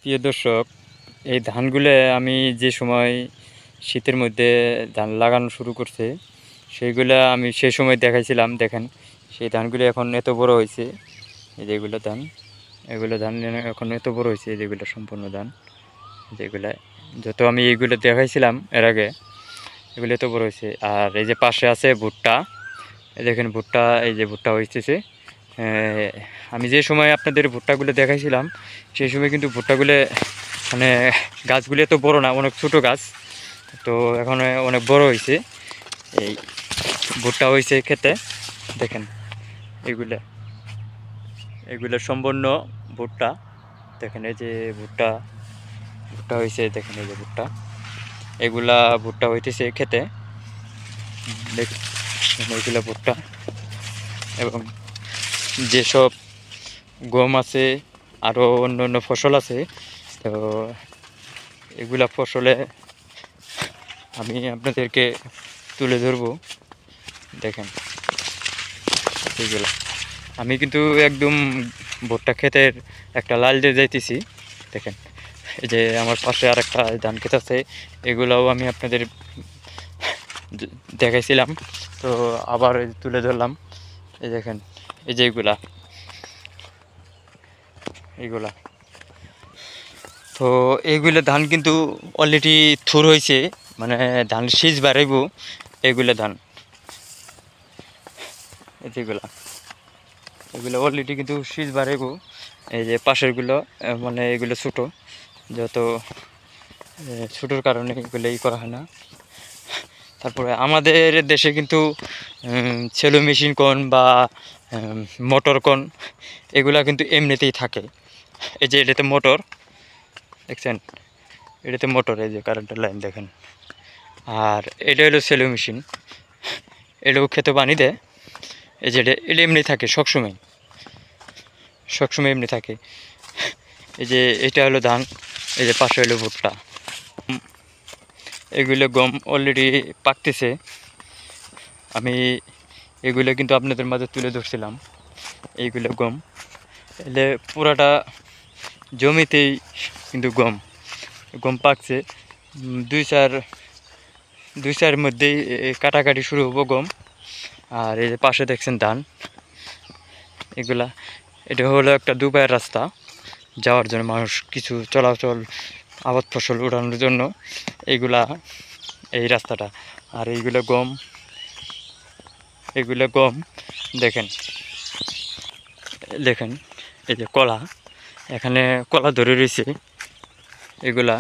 প্রিয় দর্শক, এই ধানগুলো আমি যে সময় শীতের মধ্যে ধান লাগানো শুরু করছে সেইগুলো আমি সেই সময় দেখাইছিলাম। দেখেন সেই ধানগুলো এখন এত বড় হয়েছে। এই যেগুলো ধান, এগুলো ধান এখন এত বড় হয়েছে, যেগুলো সম্পূর্ণ ধান, যেগুলো যত আমি এইগুলো দেখাইছিলাম এর আগে, এগুলো এত বড় হয়েছে। আর এই যে পাশে আছে ভুট্টা, এই দেখেন ভুট্টা, এই যে ভুট্টা হইতেছে। আমি যে সময় আপনাদের ভুট্টাগুলো দেখাইছিলাম সেই সময় কিন্তু ভুট্টাগুলো মানে গাছগুলো তো বড় না, অনেক ছোট গাছ। তো এখন অনেক বড় হয়েছে। এই ভুট্টা হয়েছে খেতে, দেখেন এগুলা এগুলো সম্পূর্ণ ভুট্টা। দেখেন এই যে ভুট্টা ভুট্টা হয়েছে, দেখেন এই যে ভুট্টা, এগুলা ভুট্টা হইতেছে খেতে। দেখেন এগুলা ভুট্টা। এবং যেসব গম আছে, আরও অন্য অন্য ফসল আছে, তো এগুলা ফসলে আমি আপনাদেরকে তুলে ধরবো। দেখেন এগুলা আমি কিন্তু একদম ভুট্টা ক্ষেতের একটা লাল দিয়ে যাইতেছি। দেখেন এই যে আমার পাশে আর একটা ধান ক্ষেত আছে, এগুলাও আমি আপনাদের দেখাইছিলাম, তো আবার তুলে ধরলাম। এই দেখেন এই যে এগুলা এগুলা তো এইগুলো ধান কিন্তু অলরেডি থুর হয়েছে, মানে ধান শীষ বাড়াইব। এগুলো ধান, যেগুলা এগুলো অলরেডি কিন্তু শীষ বাড়াইব। এই যে পাশেরগুলো মানে এগুলো ছোটো, যত ছোটোর কারণে এগুলো করা হয় না। তারপরে আমাদের দেশে কিন্তু সেলো মেশিন কোন বা মোটর কোন, এগুলা কিন্তু এমনিতেই থাকে। এই যে এটাতে মোটর দেখছেন, এটাতে মোটর, এই যে কারেন্টের লাইন দেখেন। আর এটা হলো সেলো মেশিন, এটাও খেতে পানি দেয়। এই যে এটা এমনি থাকে সবসময়, সবসময় এমনি থাকে। এই যে এটা হলো ধান, এই যে পাশে হলো ভুট্টা। এগুলো গম অলরেডি পাকতেছে, আমি এগুলো কিন্তু আপনাদের মাঝে তুলে ধরছিলাম। এইগুলো গম, এলে পুরাটা জমিতেই কিন্তু গম গম পাকছে। দুই চার মধ্যেই কাটাকাটি শুরু হবো গম। আর এই যে পাশে দেখছেন ধান, এগুলা এটা হলো একটা দুপায়ের রাস্তা যাওয়ার জন্য, মানুষ কিছু চলাচল আবাদ ফসল উঠানোর জন্য এইগুলা, এই রাস্তাটা। আর এইগুলো গম দেখেন, দেখেন এই যে কলা, এখানে কলা ধরে রয়েছে। এগুলা